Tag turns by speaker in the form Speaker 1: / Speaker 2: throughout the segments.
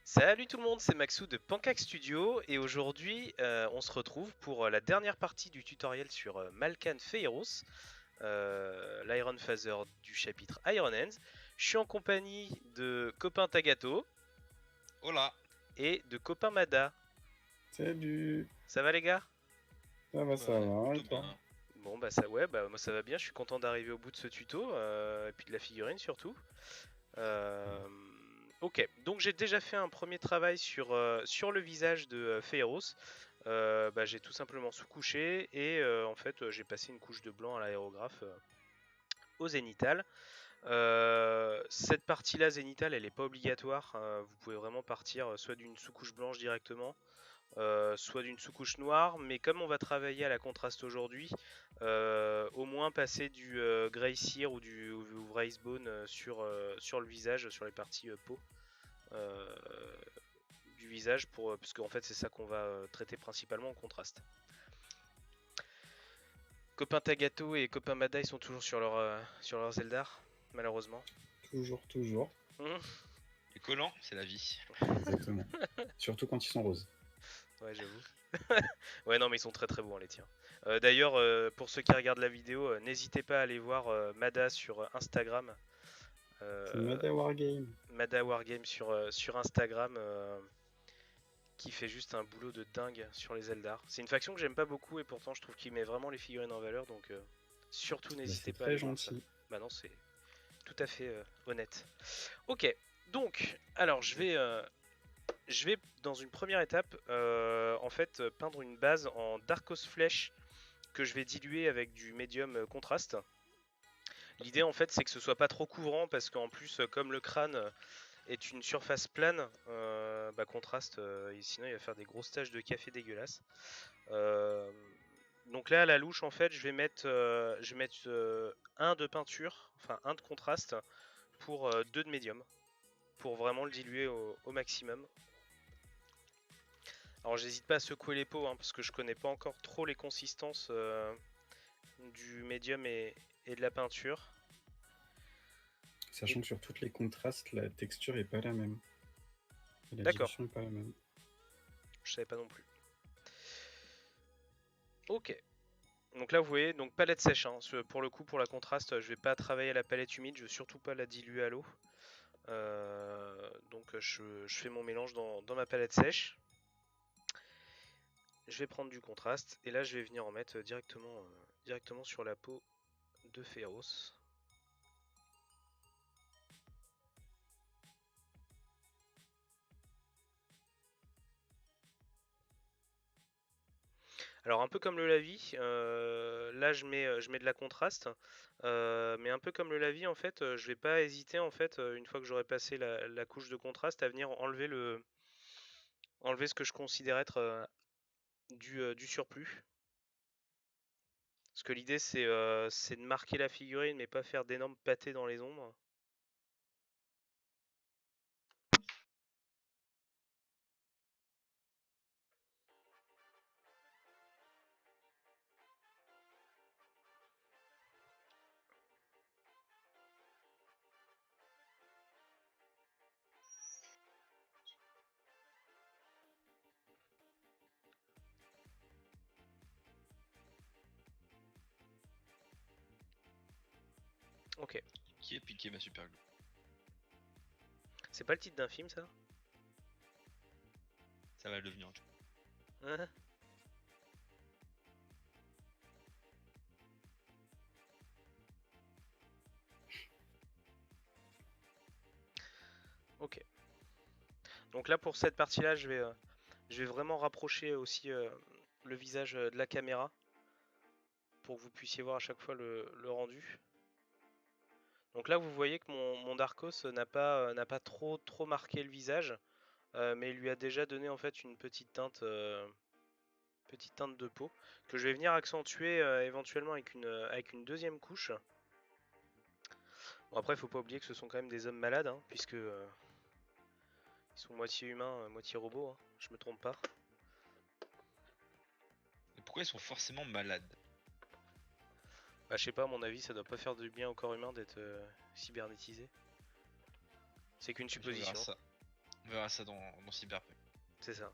Speaker 1: Salut tout le monde, c'est Maxou de Pancake Studio et aujourd'hui on se retrouve pour la dernière partie du tutoriel sur Malkan Feiros, l'Iron Phaser du chapitre Iron Hands. Je suis en compagnie de copain Tagato
Speaker 2: Hola.
Speaker 1: et de copain Mada.
Speaker 3: Salut,
Speaker 1: Ça va les gars?
Speaker 3: ça
Speaker 2: Ouais,
Speaker 3: va, et
Speaker 2: plutôt
Speaker 3: toi?
Speaker 2: bien.
Speaker 1: Bon bah ça ouais, bah moi ça va bien, je suis content d'arriver au bout de ce tuto et puis de la figurine surtout. Euh, ok, donc j'ai déjà fait un premier travail sur le visage de Feiros. Bah, j'ai tout simplement sous-couché et en fait j'ai passé une couche de blanc à l'aérographe au zénital. Cette partie-là zénitale, elle n'est pas obligatoire. Vous pouvez vraiment partir soit d'une sous-couche blanche directement, soit d'une sous-couche noire. Mais comme on va travailler à la contraste aujourd'hui, au moins passer du Grey Seer ou du Wraith Bone sur le visage, sur les parties peau. euh, du visage parce qu'en fait c'est ça qu'on va traiter principalement en contraste. Copain Tagato et copain Mada, ils sont toujours sur leur Zeldar, malheureusement.
Speaker 3: Toujours, toujours.
Speaker 2: Les collants, c'est la vie.
Speaker 3: Exactement. Surtout quand ils sont roses.
Speaker 1: Ouais, j'avoue. Ouais, non, mais ils sont très très beaux, les tiens. D'ailleurs, pour ceux qui regardent la vidéo, n'hésitez pas à aller voir Mada sur Instagram.
Speaker 3: C'est Mada Wargame.
Speaker 1: Mada Wargame sur Instagram, qui fait juste un boulot de dingue sur les Eldar. C'est une faction que j'aime pas beaucoup et pourtant je trouve qu'il met vraiment les figurines en valeur, donc surtout
Speaker 3: Bah,
Speaker 1: n'hésitez
Speaker 3: c'est
Speaker 1: pas à
Speaker 3: très
Speaker 1: aller voir ça.
Speaker 3: gentil.
Speaker 1: Bah non, c'est tout à fait honnête. Ok, donc, alors je vais dans une première étape, en fait, peindre une base en Darkos Flèche que je vais diluer avec du médium contraste. L'idée, en fait, c'est que ce soit pas trop couvrant parce qu'en plus, comme le crâne est une surface plane, bah, contraste, et sinon il va faire des grosses taches de café dégueulasses. Euh, donc là, à la louche, en fait, je vais mettre un de peinture, enfin un de contraste pour deux de médium, pour vraiment le diluer au maximum. Alors j'hésite pas à secouer les pots, hein, parce que je connais pas encore trop les consistances du médium et de la peinture.
Speaker 3: Sachant que sur toutes les contrastes, la texture est pas la même. Et la
Speaker 1: D'accord,
Speaker 3: dilution est pas la même.
Speaker 1: je savais pas non plus. Ok. Donc là vous voyez, donc palette sèche, hein. Pour le coup pour la contraste je vais pas travailler à la palette humide, je vais surtout pas la diluer à l'eau. Donc je fais mon mélange dans ma palette sèche. Je vais prendre du contraste et là je vais venir en mettre directement sur la peau de Féros. Alors un peu comme le lavis, là je mets de la contraste, mais un peu comme le lavis en fait, je vais pas hésiter en fait, une fois que j'aurai passé la couche de contraste, à venir enlever ce que je considère être du surplus. Parce que l'idée c'est de marquer la figurine mais pas faire d'énormes pâtés dans les ombres. Ok.
Speaker 2: Qui a piqué ma super glue?
Speaker 1: C'est pas le titre d'un film ça?
Speaker 2: Ça va le devenir.
Speaker 1: Hein. Ok. Donc là pour cette partie là je vais vraiment rapprocher aussi le visage de la caméra pour que vous puissiez voir à chaque fois le rendu. Donc là vous voyez que mon Darkos n'a pas trop marqué le visage, mais il lui a déjà donné en fait une petite teinte de peau que je vais venir accentuer éventuellement avec une deuxième couche. Bon après il faut pas oublier que ce sont quand même des hommes malades, hein, puisque ils sont moitié humains, moitié robots, hein, je me trompe pas.
Speaker 2: Et pourquoi ils sont forcément malades?
Speaker 1: Bah je sais pas, à mon avis ça doit pas faire du bien au corps humain d'être cybernétisé. C'est qu'une
Speaker 2: On verra
Speaker 1: supposition.
Speaker 2: ça. On verra ça dans Cyberpunk.
Speaker 1: C'est ça.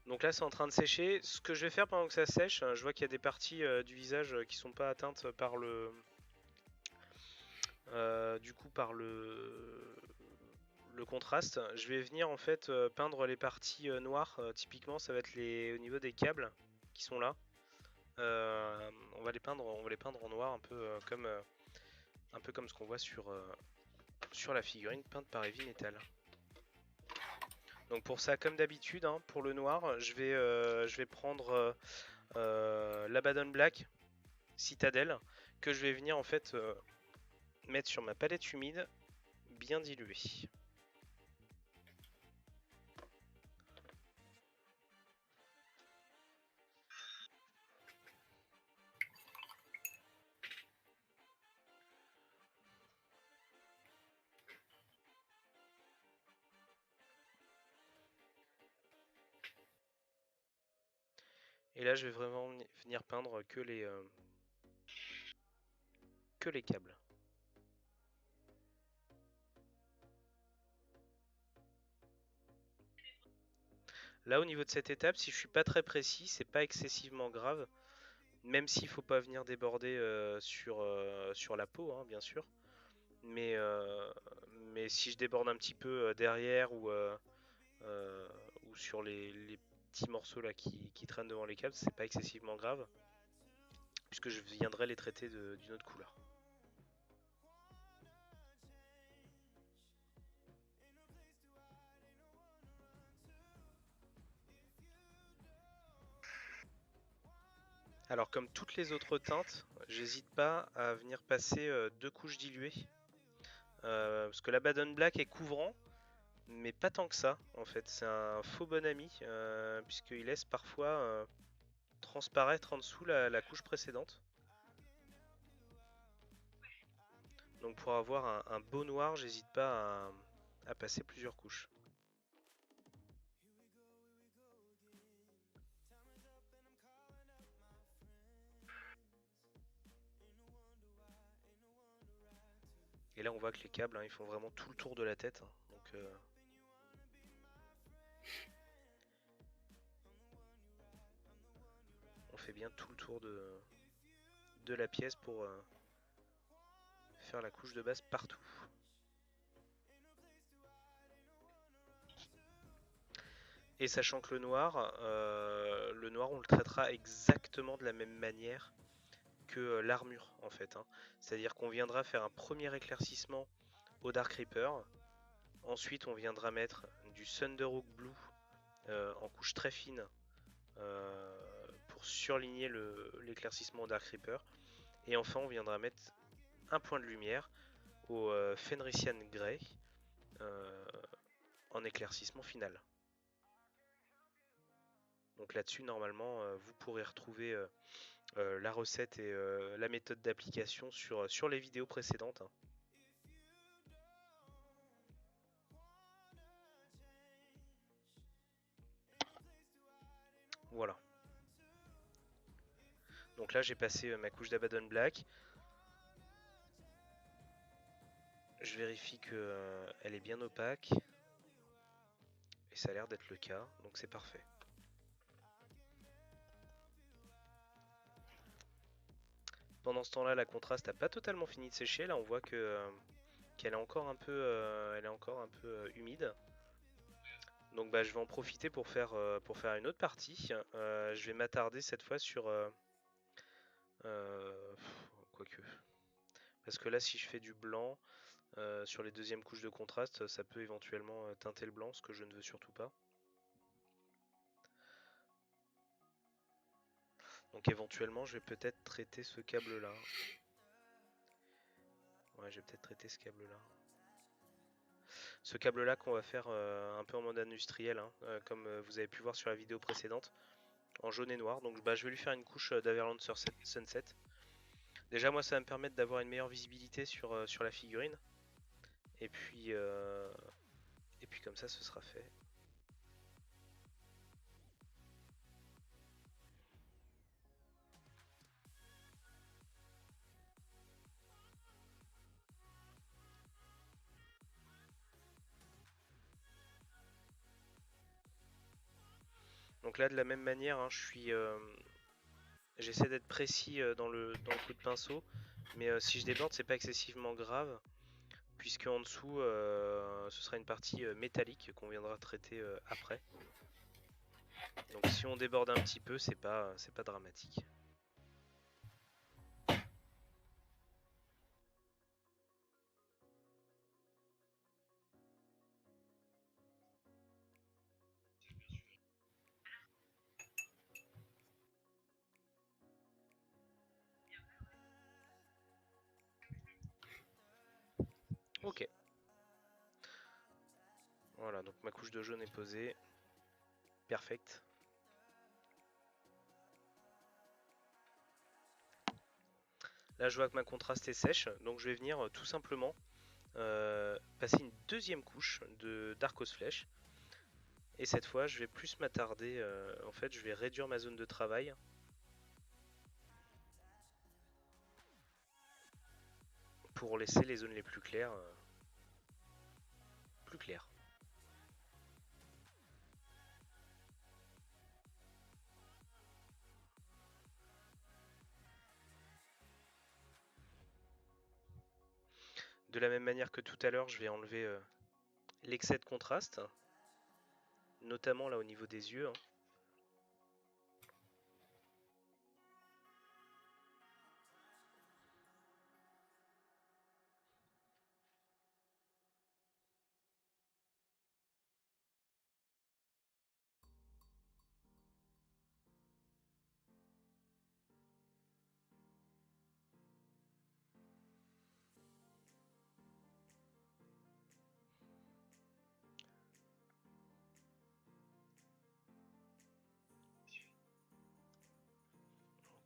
Speaker 1: Donc là c'est en train de sécher. Ce que je vais faire pendant que ça sèche, je vois qu'il y a des parties du visage qui sont pas atteintes par le... par le contraste. Je vais venir en fait peindre les parties noires. Typiquement ça va être au niveau des câbles qui sont là. On va les peindre en noir un peu comme ce qu'on voit sur la figurine peinte par Heavy Metal. Donc pour ça, comme d'habitude, hein, pour le noir, je vais prendre l'Abaddon Black Citadel que je vais venir en fait mettre sur ma palette humide bien diluée. Et là, je vais vraiment venir peindre que les câbles. Là, au niveau de cette étape, si je suis pas très précis, c'est pas excessivement grave, même s'il faut pas venir déborder sur la peau, hein, bien sûr. Mais si je déborde un petit peu derrière ou sur les petits morceaux là qui traînent devant les câbles, c'est pas excessivement grave, puisque je viendrai les traiter d'une autre couleur. Alors comme toutes les autres teintes, j'hésite pas à venir passer 2 couches diluées, parce que l'Abaddon Black est couvrant, mais pas tant que ça en fait. C'est un faux bon ami, puisqu'il laisse parfois transparaître en dessous la couche précédente. Donc pour avoir un beau noir, j'hésite pas à passer plusieurs couches. Et là on voit que les câbles, hein, ils font vraiment tout le tour de la tête. Hein. Donc on fait bien tout le tour de la pièce pour faire la couche de base partout. Et sachant que le noir on le traitera exactement de la même manière que l'armure en fait. Hein. C'est-à-dire qu'on viendra faire un premier éclaircissement au Dark Reaper. Ensuite on viendra mettre du Thunderhawk Blue en couche très fine pour surligner l'éclaircissement au Dark Reaper. Et enfin on viendra mettre un point de lumière au Fenrisian Grey en éclaircissement final. Donc là-dessus, normalement, vous pourrez retrouver la recette et la méthode d'application sur les vidéos précédentes. Hein. Voilà. Donc là, j'ai passé ma couche d'Abaddon Black. Je vérifie qu'elle est bien opaque. Et ça a l'air d'être le cas, donc c'est parfait. Pendant ce temps-là, la contraste n'a pas totalement fini de sécher. Là, on voit qu'elle est encore un peu, humide. Donc bah, je vais en profiter pour faire une autre partie. Je vais m'attarder cette fois sur... quoique... Parce que là, si je fais du blanc sur les deuxièmes couches de contraste, ça peut éventuellement teinter le blanc, ce que je ne veux surtout pas. Donc éventuellement, je vais peut-être traiter ce câble-là. Ouais, je vais peut-être traiter ce câble-là. Ce câble-là qu'on va faire un peu en mode industriel, hein, comme vous avez pu voir sur la vidéo précédente, en jaune et noir. Donc bah, je vais lui faire une couche d'Averland Sunset. Déjà, moi, ça va me permettre d'avoir une meilleure visibilité sur la figurine. Et puis comme ça, ce sera fait. Donc là, de la même manière, hein, j'essaie d'être précis dans le coup de pinceau, mais si je déborde, c'est pas excessivement grave, puisque en dessous, ce sera une partie métallique qu'on viendra traiter après. Donc si on déborde un petit peu, c'est pas dramatique. Ok. Voilà, donc ma couche de jaune est posée. Perfect. Là, je vois que ma contraste est sèche, donc je vais venir tout simplement passer une deuxième couche de Darkos Flèche. Et cette fois, je vais plus m'attarder. En fait, je vais réduire ma zone de travail. Pour laisser les zones les plus claires. Plus claires. De la même manière que tout à l'heure, je vais enlever l'excès de contraste. Notamment là au niveau des yeux. Hein.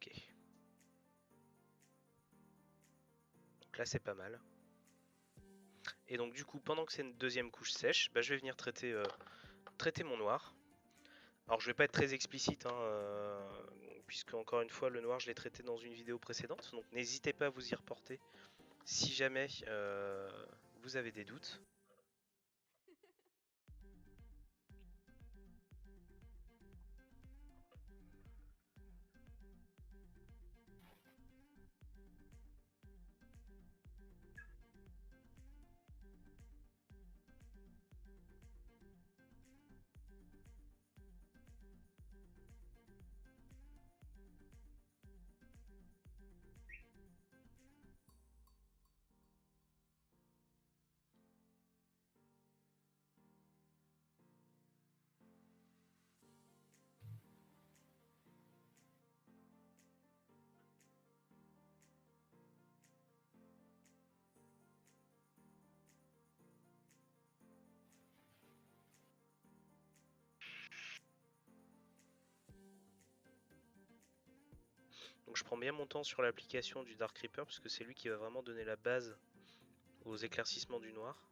Speaker 1: Ok. Donc là, c'est pas mal. Et donc du coup, pendant que c'est une deuxième couche sèche, bah, je vais venir traiter mon noir. Alors je vais pas être très explicite, hein, puisque encore une fois le noir je l'ai traité dans une vidéo précédente, donc n'hésitez pas à vous y reporter si jamais vous avez des doutes. Donc je prends bien mon temps sur l'application du Dark Reaper, puisque c'est lui qui va vraiment donner la base aux éclaircissements du noir.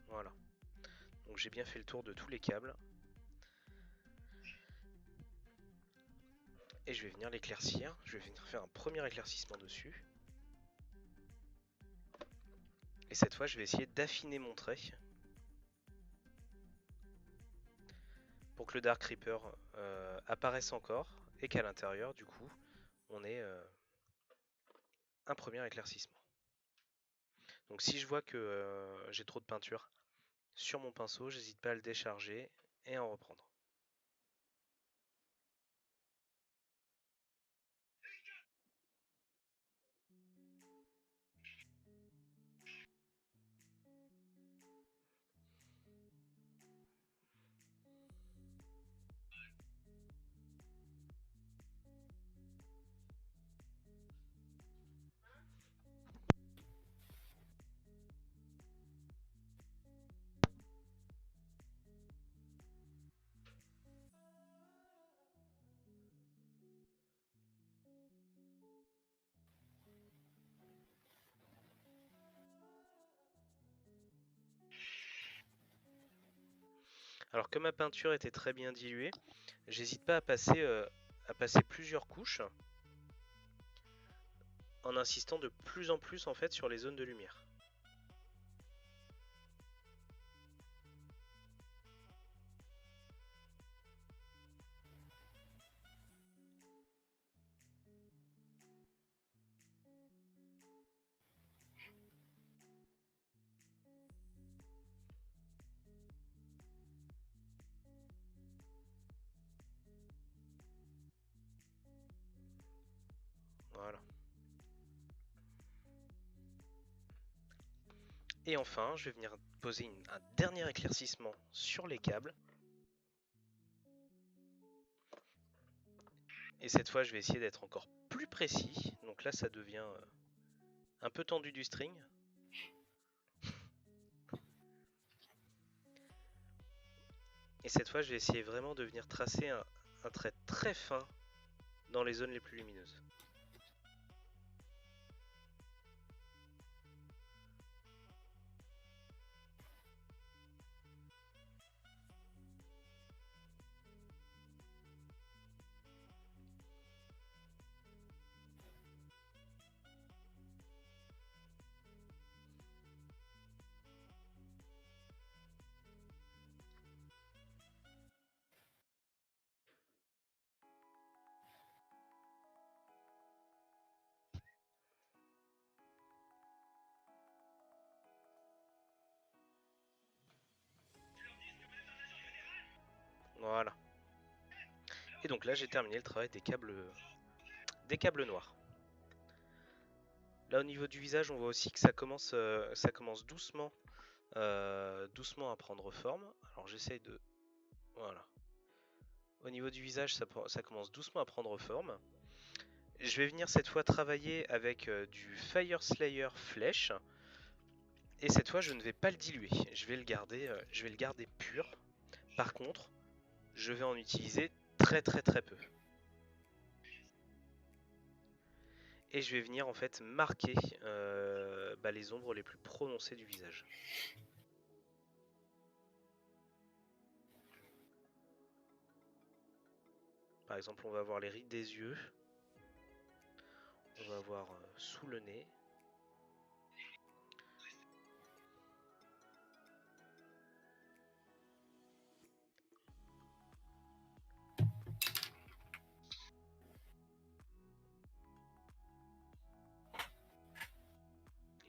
Speaker 1: Voilà. Donc j'ai bien fait le tour de tous les câbles. Et je vais venir l'éclaircir. Je vais venir faire un premier éclaircissement dessus. Et cette fois, je vais essayer d'affiner mon trait. Pour que le Dark Reaper apparaisse encore. Et qu'à l'intérieur, du coup, on ait un premier éclaircissement. Donc si je vois que j'ai trop de peinture sur mon pinceau, j'hésite pas à le décharger et à en reprendre. Alors que ma peinture était très bien diluée, j'hésite pas à passer plusieurs couches en insistant de plus en plus en fait sur les zones de lumière. Voilà. Et enfin, je vais venir poser un dernier éclaircissement sur les câbles. Et cette fois, je vais essayer d'être encore plus précis. Donc là, ça devient un peu tendu du string. Et cette fois, je vais essayer vraiment de venir tracer un trait très fin dans les zones les plus lumineuses. Voilà. Et donc là, j'ai terminé le travail des câbles noirs. Là, au niveau du visage, on voit aussi que ça commence doucement, doucement à prendre forme. Alors j'essaye de... Voilà. Au niveau du visage, ça commence doucement à prendre forme. Je vais venir cette fois travailler avec du Fire Slayer Flèche. Et cette fois, je ne vais pas le diluer. Je vais le garder pur. Par contre, je vais en utiliser très peu. Et je vais venir en fait marquer les ombres les plus prononcées du visage. Par exemple, on va avoir les rides des yeux. On va avoir sous le nez.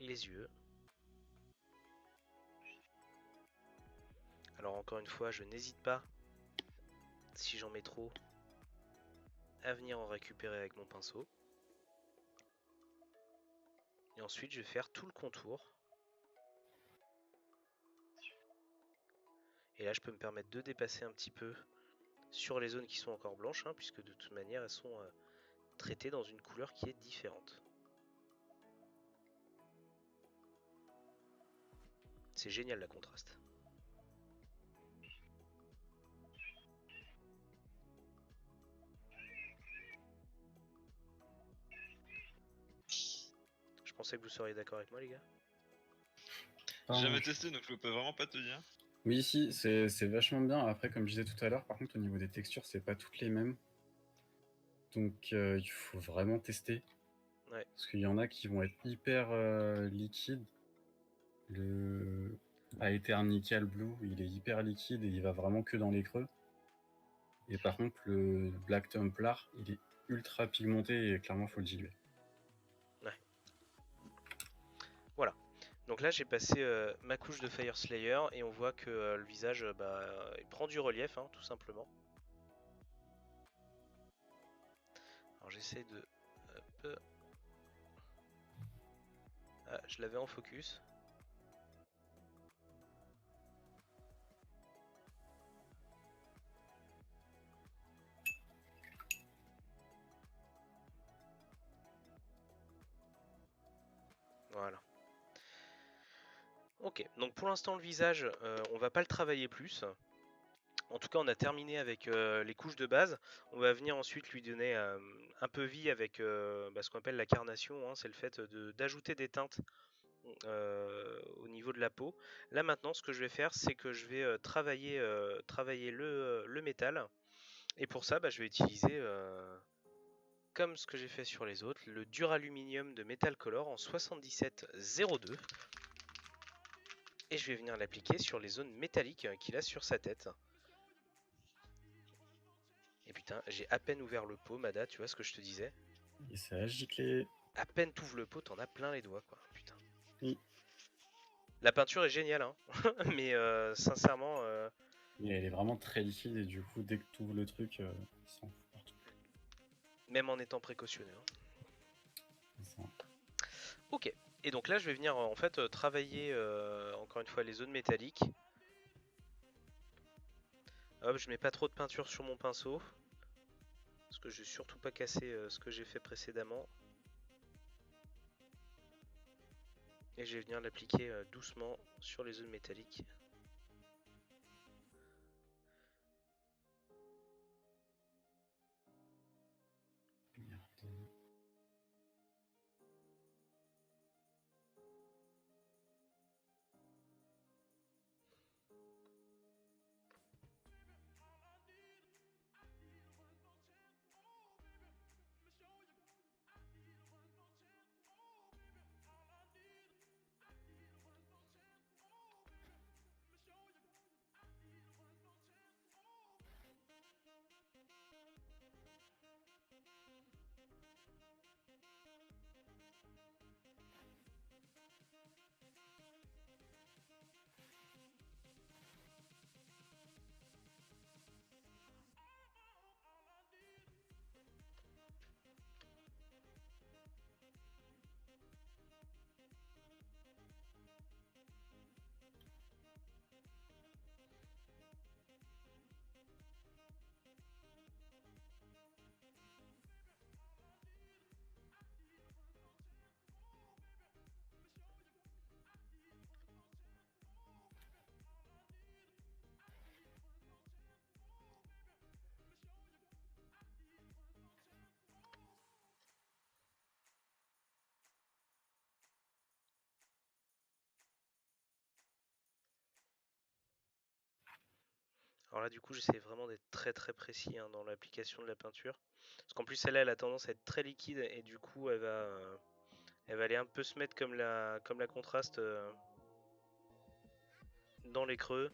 Speaker 1: Les yeux. Alors encore une fois, je n'hésite pas, si j'en mets trop, à venir en récupérer avec mon pinceau. Et ensuite, je vais faire tout le contour. Et là, je peux me permettre de dépasser un petit peu sur les zones qui sont encore blanches, hein, puisque de toute manière, elles sont traitées dans une couleur qui est différente. C'est génial la contraste. Je pensais que vous seriez d'accord avec moi, les gars.
Speaker 2: J'ai jamais testé, donc je peux vraiment pas te dire.
Speaker 3: Oui, si, c'est vachement bien. Après, comme je disais tout à l'heure, par contre, au niveau des textures, c'est pas toutes les mêmes. Donc, il faut vraiment tester.
Speaker 1: Ouais.
Speaker 3: Parce qu'il y en a qui vont être hyper liquides. Le Aethernical Blue, il est hyper liquide et il va vraiment que dans les creux. Et par contre, le Black Templar, il est ultra pigmenté et clairement, faut le diluer.
Speaker 1: Ouais. Voilà. Donc là, j'ai passé ma couche de Fire Slayer et on voit que le visage il prend du relief, hein, tout simplement. Alors j'essaie de... Hop. Ah, je l'avais en focus. Voilà. Ok, donc pour l'instant le visage, on va pas le travailler plus. En tout cas, on a terminé avec les couches de base. On va venir ensuite lui donner un peu vie avec ce qu'on appelle la carnation, hein, c'est le fait d'ajouter des teintes au niveau de la peau. Là maintenant, ce que je vais faire, c'est que je vais travailler le métal. Et pour ça, je vais utiliser comme ce que j'ai fait sur les autres, le Duraluminium de Metal Color en 7702. Et je vais venir l'appliquer sur les zones métalliques qu'il a sur sa tête. Et putain, j'ai à peine ouvert le pot, Mada, tu vois ce que je te disais?
Speaker 3: Et ça a giclé.
Speaker 1: À peine t'ouvres le pot, t'en as plein les doigts, quoi. Putain.
Speaker 3: Oui.
Speaker 1: La peinture est géniale, hein. Mais sincèrement,
Speaker 3: Et elle est vraiment très liquide et du coup, dès que tu ouvres le truc, ça en fout partout.
Speaker 1: même en étant précautionneux. Hein.
Speaker 3: C'est ça.
Speaker 1: Ok. Et donc là, je vais venir en fait travailler encore une fois les zones métalliques. Hop, je mets pas trop de peinture sur mon pinceau. Parce que je vais surtout pas casser ce que j'ai fait précédemment. Et je vais venir l'appliquer doucement sur les zones métalliques.
Speaker 3: Merde.
Speaker 1: Alors là, du coup, j'essaie vraiment d'être très très précis dans l'application de la peinture. Parce qu'en plus, celle-là, elle a tendance à être très liquide et du coup, elle va aller un peu se mettre comme la contraste dans les creux.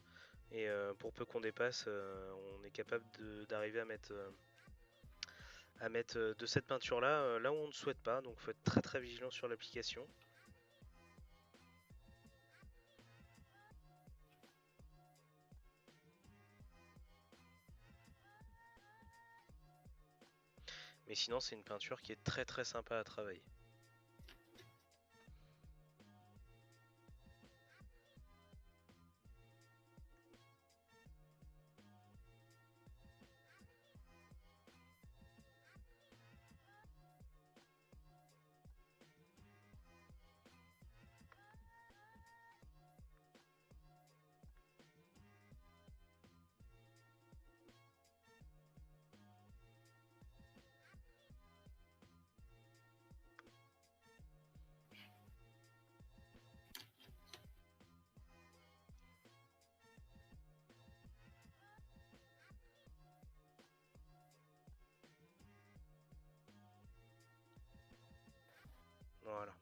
Speaker 1: Et pour peu qu'on dépasse, on est capable d'arriver à mettre de cette peinture-là là où on ne souhaite pas. Donc, il faut être très très vigilant sur l'application. Mais sinon, c'est une peinture qui est très très sympa à travailler. Voilà.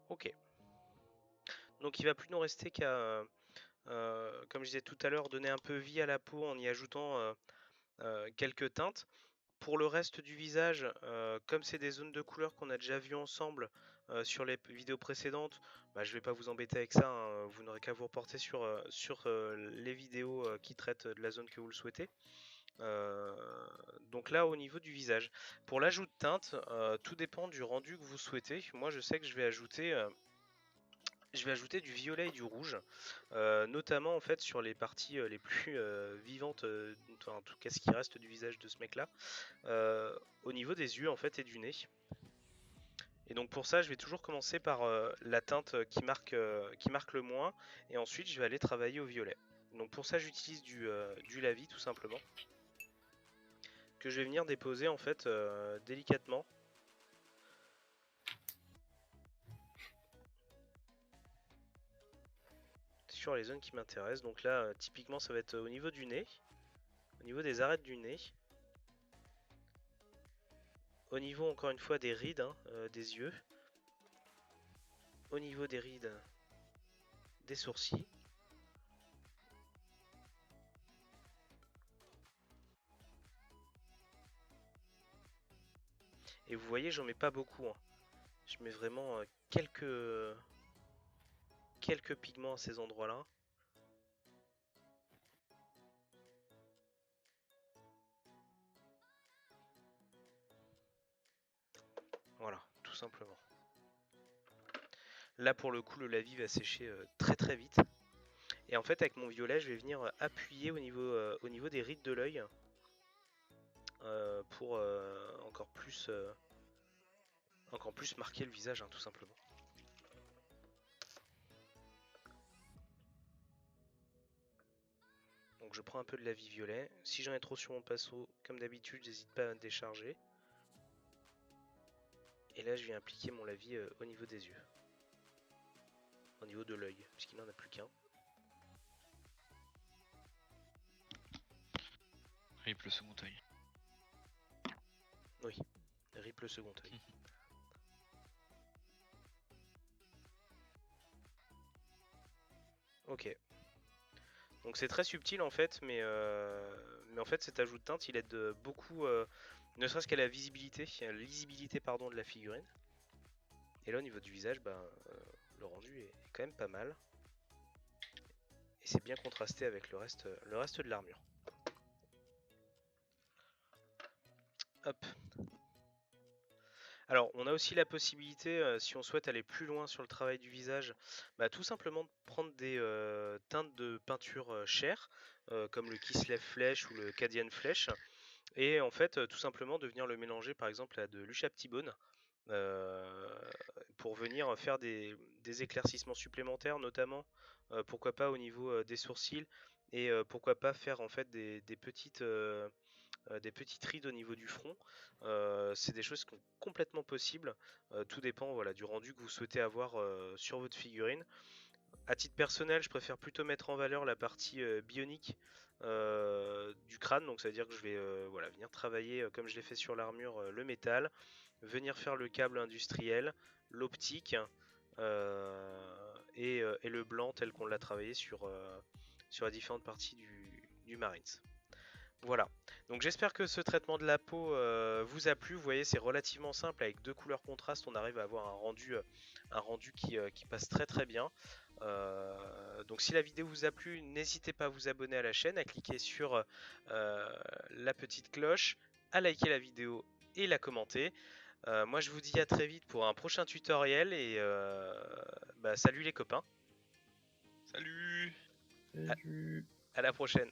Speaker 1: Ok. Donc il va plus nous rester qu'à, comme je disais tout à l'heure, donner un peu vie à la peau en y ajoutant quelques teintes. Pour le reste du visage, comme c'est des zones de couleurs qu'on a déjà vues ensemble sur les vidéos précédentes, bah, je vais pas vous embêter avec ça, hein, vous n'aurez qu'à vous reporter sur les vidéos qui traitent de la zone que vous le souhaitez. Donc là au niveau du visage, pour l'ajout de teinte, tout dépend du rendu que vous souhaitez. Moi je sais que je vais ajouter du violet et du rouge, notamment en fait sur les parties les plus vivantes, en tout cas ce qui reste du visage de ce mec là, au niveau des yeux en fait et du nez. Et donc pour ça je vais toujours commencer par la teinte qui marque le moins, et ensuite je vais aller travailler au violet. Donc pour ça j'utilise du lavis tout simplement, que je vais venir déposer en fait délicatement sur les zones qui m'intéressent. Donc là, typiquement, ça va être au niveau du nez, au niveau des arêtes du nez, au niveau encore une fois des rides, hein, des yeux, au niveau des rides des sourcils. Et vous voyez, j'en mets pas beaucoup, hein. Je mets vraiment quelques pigments à ces endroits-là. Voilà, tout simplement. Là, pour le coup, le lavis va sécher très très vite. Et en fait, avec mon violet, je vais venir appuyer au niveau des rides de l'œil pour encore plus marquer le visage, hein, tout simplement. Donc je prends un peu de lavis violet. Si j'en ai trop sur mon pinceau, comme d'habitude, j'hésite pas à décharger. Et là, je viens appliquer mon lavis au niveau des yeux. Au niveau de l'œil, puisqu'il n'en a plus qu'un.
Speaker 2: Rip le second œil.
Speaker 1: Oui, rip le second œil. Ok. Donc c'est très subtil en fait, mais en fait cet ajout de teinte il aide beaucoup, ne serait-ce qu'à la visibilité, à la lisibilité pardon, de la figurine. Et là au niveau du visage, le rendu est quand même pas mal. Et c'est bien contrasté avec le reste de l'armure. Hop. Alors on a aussi la possibilité, si on souhaite aller plus loin sur le travail du visage, tout simplement de prendre des teintes de peinture chères, comme le Kislev Flèche ou le Cadian Flèche, et en fait tout simplement de venir le mélanger par exemple à de l'Ushaptibone, pour venir faire des éclaircissements supplémentaires, notamment pourquoi pas au niveau des sourcils, et pourquoi pas faire en fait des petites rides au niveau du front. C'est des choses qui sont complètement possibles. Tout dépend voilà, du rendu que vous souhaitez avoir sur votre figurine. À titre personnel, je préfère plutôt mettre en valeur la partie bionique du crâne. Donc ça veut dire que je vais voilà, venir travailler, comme je l'ai fait sur l'armure, le métal, venir faire le câble industriel, l'optique et le blanc tel qu'on l'a travaillé sur les différentes parties du Marines. Voilà, donc j'espère que ce traitement de la peau vous a plu. Vous voyez, c'est relativement simple, avec deux couleurs contrastes, on arrive à avoir un rendu qui passe très très bien. Donc si la vidéo vous a plu, n'hésitez pas à vous abonner à la chaîne, à cliquer sur la petite cloche, à liker la vidéo et la commenter. Moi je vous dis à très vite pour un prochain tutoriel et salut les copains.
Speaker 2: Salut!
Speaker 3: Salut.
Speaker 1: À la prochaine.